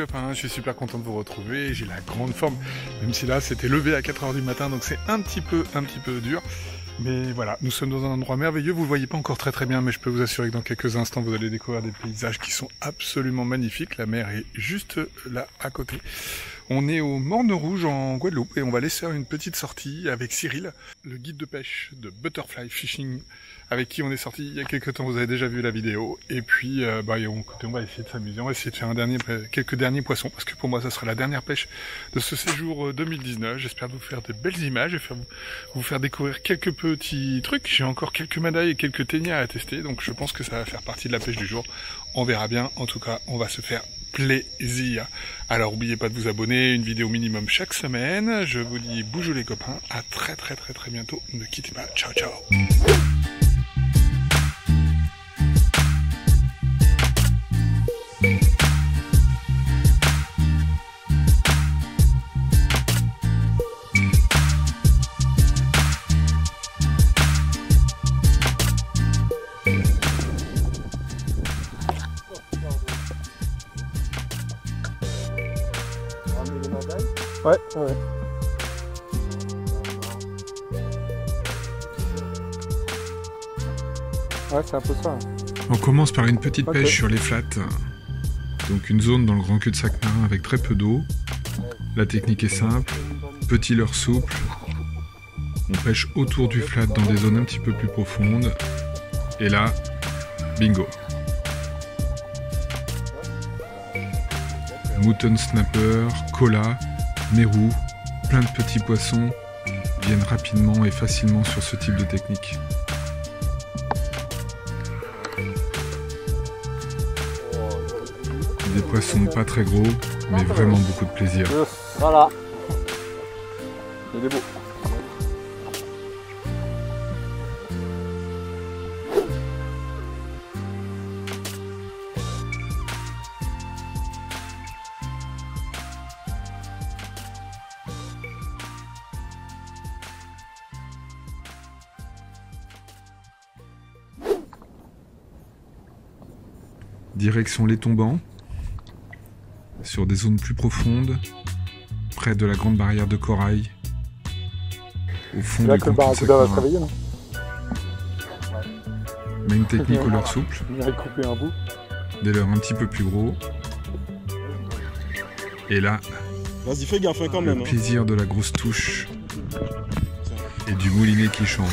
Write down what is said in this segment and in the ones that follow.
copains, je suis super content de vous retrouver, j'ai la grande forme, même si là c'était levé à 4 h du matin, donc c'est un petit peu dur. Mais voilà, nous sommes dans un endroit merveilleux, vous le voyez pas encore très bien, mais je peux vous assurer que dans quelques instants vous allez découvrir des paysages qui sont absolument magnifiques, la mer est juste là à côté. On est au Morne Rouge en Guadeloupe et on va aller faire une petite sortie avec Cyril, le guide de pêche de Butterfly Fishing, avec qui on est sorti il y a quelques temps, vous avez déjà vu la vidéo. Et puis on va essayer de s'amuser, on va essayer de faire quelques derniers poissons, parce que pour moi ça sera la dernière pêche de ce séjour 2019. J'espère vous faire de belles images et vous faire découvrir quelques petits trucs. J'ai encore quelques médailles et quelques ténières à tester, donc je pense que ça va faire partie de la pêche du jour. On verra bien, en tout cas on va se faire plaisir. Alors n'oubliez pas de vous abonner, une vidéo minimum chaque semaine. Je vous dis bougez les copains, à très bientôt. Ne quittez pas, ciao ciao. Ouais. Ouais, c'est un peu ça. On commence par une petite pêche sur les flats. Donc une zone dans le grand cul-de-sac marin avec très peu d'eau. La technique est simple, petit leurre souple. On pêche autour du flat dans des zones un petit peu plus profondes. Et là, bingo. Mouton snapper, cola, mérou, plein de petits poissons viennent rapidement et facilement sur ce type de technique. Des poissons pas très gros, mais vraiment beaucoup de plaisir. Voilà. Il est beau. Direction les tombants, sur des zones plus profondes, près de la grande barrière de corail, au fond du grand cul-de-sac marin. Même technique au leurre souple, des leurres un petit peu plus gros, et là, fais gaffe quand même. Le plaisir de la grosse touche et du moulinet qui chante.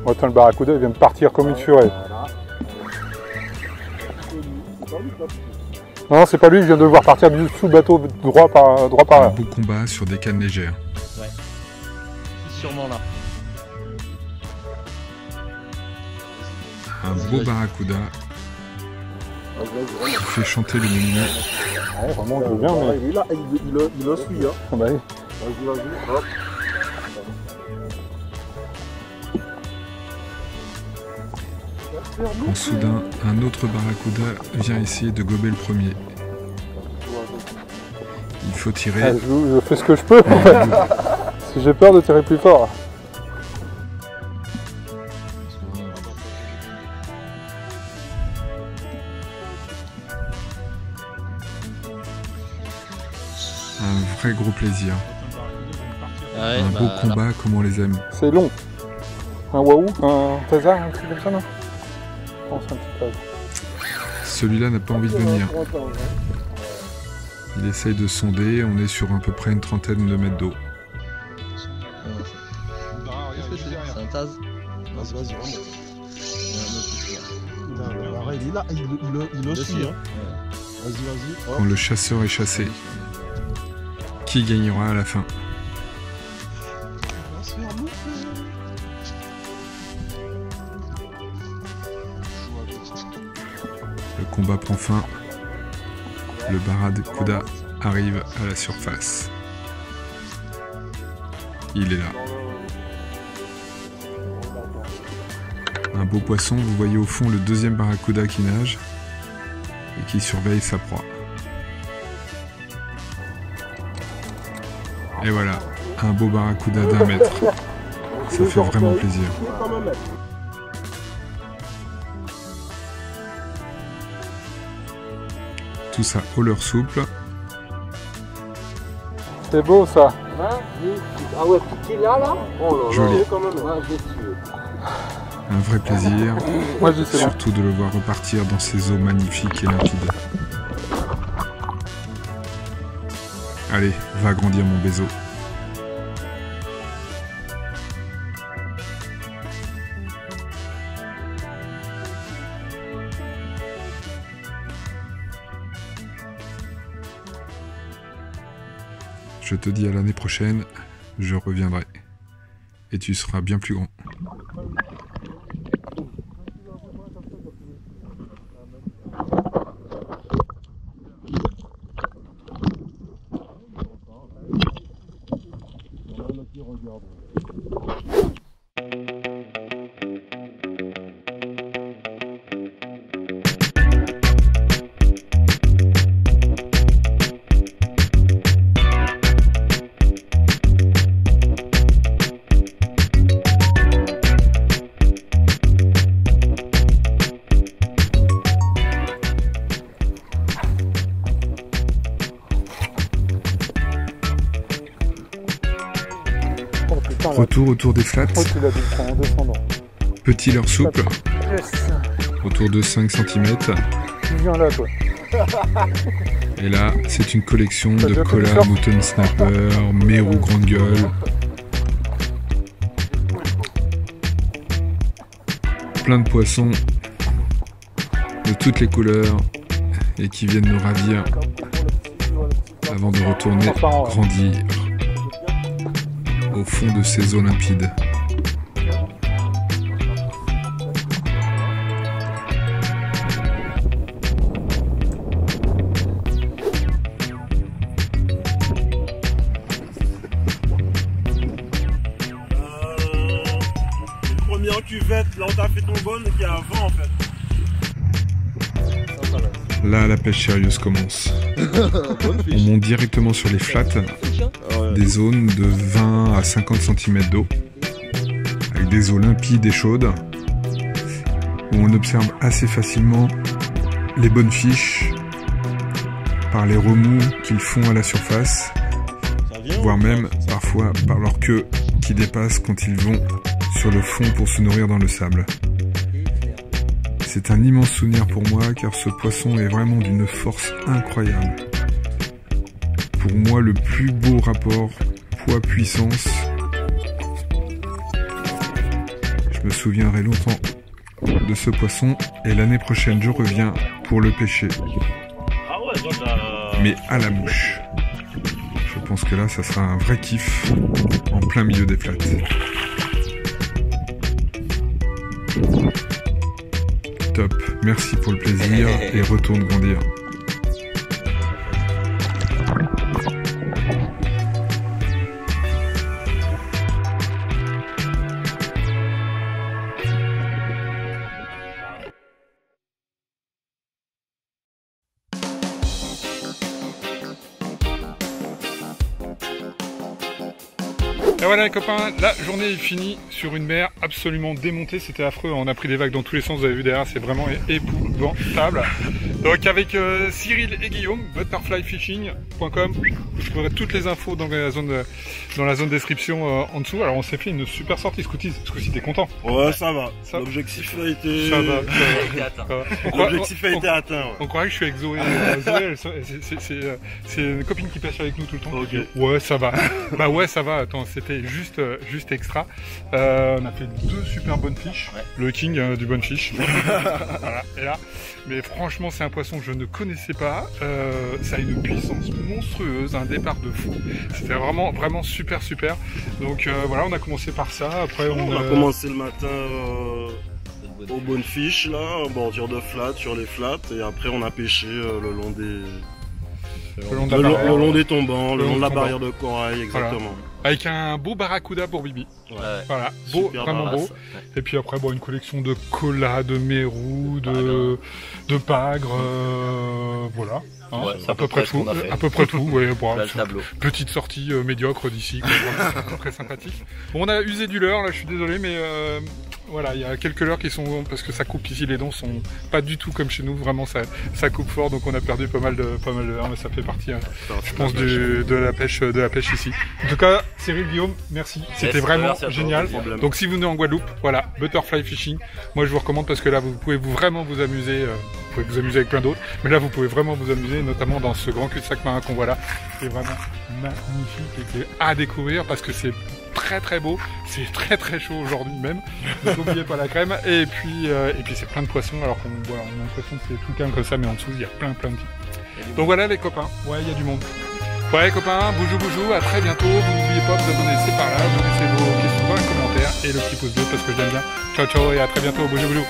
Attends, le barracuda il vient de partir comme une furée. Non, c'est pas lui, je viens de le voir partir du sous le bateau droit par là. Un beau combat sur des cannes légères. Ouais. Sûrement là. Un beau barracuda qui fait chanter le moulinet. Ouais, vraiment, je veux bien, mais... Il est là, il le suit. Hein. Ah bah oui. Vas-y, hop. Quand soudain, un autre barracuda vient essayer de gober le premier. Il faut tirer. Ah, je fais ce que je peux. Si j'ai peur de tirer plus fort. Un vrai gros plaisir. Ouais, un beau combat comme on les aime. C'est long. Un wahoo, un thésard, un truc comme ça, non? Je pense un petit peu. Celui-là n'a pas envie de venir. Il essaye de sonder, on est sur à peu près une trentaine de mètres d'eau. C'est un taz. Vas-y, il est là, il le suit. Vas-y. Quand le chasseur est chassé, qui gagnera à la fin? Le combat prend fin. Le barracuda arrive à la surface. Il est là. Un beau poisson, vous voyez au fond le deuxième barracuda qui nage et qui surveille sa proie. Et voilà, un beau barracuda d'1 mètre. Ça fait vraiment plaisir. Tout tout ça au leurre souple. C'est beau ça. Ah ouais, petit là oh là, Joli. quand même. Ouais, Un vrai plaisir, Moi je dis c'est bon. surtout de le voir repartir dans ces eaux magnifiques et limpides. Allez, va grandir mon bézo. Je te dis à l'année prochaine, je reviendrai. Et tu seras bien plus grand. Retour autour des flats. Oh, tu l'as dû le prendre en descendant. Petit leurre souple, Yes. autour de 5 cm. Tu viens là toi. Et là, c'est une collection de déjà fait du colas, surf mouton snapper, mérou grande gueule. Plein de poissons de toutes les couleurs et qui viennent nous ravir avant de retourner grandir au fond de ces eaux limpides. Première cuvette, là où t'as fait ton bon qui est à 20 en fait. Là, la pêche sérieuse commence. On monte directement sur les flats, des zones de 20 à 50 cm d'eau, avec des eaux limpides et chaudes, où on observe assez facilement les bonnes fiches par les remous qu'ils font à la surface, voire même parfois par leur queue qui dépasse quand ils vont sur le fond pour se nourrir dans le sable. C'est un immense souvenir pour moi car ce poisson est vraiment d'une force incroyable. Pour moi, le plus beau rapport poids-puissance. Je me souviendrai longtemps de ce poisson et l'année prochaine je reviens pour le pêcher. Ah ouais, donc Mais à la mouche. Je pense que là, ça sera un vrai kiff en plein milieu des flats. Top, merci pour le plaisir et retourne grandir. Et voilà les copains, la journée est finie sur une mer absolument démontée, c'était affreux, on a pris des vagues dans tous les sens, vous avez vu derrière, c'est vraiment épouvantable. Donc avec Cyril et Guillaume, butterflyfishing.com, vous trouverez toutes les infos dans la zone description en dessous. Alors on s'est fait une super sortie ce coup-ci, t'es content? ouais, ça va. L'objectif a été... Ça va. L'objectif a été atteint. Ouais. On croirait que je suis avec Zoé. Zoé, c'est une copine qui pêche avec nous tout le temps. Ok. Ouais, ça va. Bah ouais, ça va. Attends, c'était juste extra. On a fait 2 super bonnes fiches. Ouais. Le king du bonne fiche. Voilà. Et là, mais franchement, c'est un poisson que je ne connaissais pas. Ça a une puissance monstrueuse, un départ de fou. C'était vraiment super. Donc voilà, on a commencé par ça. Après, on a commencé le matin aux bonnes fiches là, en bordure de flat, sur les flats, et après on a pêché le long des tombants, le long de la barrière de corail, exactement. Voilà. Avec un beau barracuda pour Bibi. Ouais. Voilà, beau, super vraiment beau. ouais. Et puis après, bon, une collection de colas, de mérous, de pagres, voilà. Hein, ouais, à peu près tout. À peu près tout, ouais. Bon, petite sortie médiocre d'ici, très sympathique. Bon, on a usé du leurre, là, je suis désolé, mais Voilà, il y a quelques leurres qui sont, parce que ça coupe ici, les dents sont pas du tout comme chez nous, vraiment ça coupe fort, donc on a perdu pas mal de leurres, mais ça fait partie, je pense, de la pêche ici. En tout cas, Cyril, Guillaume, merci, c'était vraiment génial. Donc si vous venez en Guadeloupe, voilà, Butterfly Fishing, moi je vous recommande parce que là vous pouvez vraiment vous amuser, vous pouvez vous amuser avec plein d'autres, mais là vous pouvez vraiment vous amuser, notamment dans ce grand cul-de-sac marin qu'on voit là, qui est vraiment magnifique et qui est à découvrir parce que c'est très beau, c'est très chaud aujourd'hui même, donc n'oubliez pas la crème, et puis c'est plein de poissons, alors qu'on voilà, on a l'impression que c'est tout calme comme ça, mais en dessous il y a plein de petits. Donc voilà les copains, ouais il y a du monde. Ouais les copains, boujou, à très bientôt, vous n'oubliez pas de vous abonner, c'est par là, vous laissez vos questions dans les commentaires, et le petit pouce bleu parce que j'aime bien. Ciao et à très bientôt, boujou.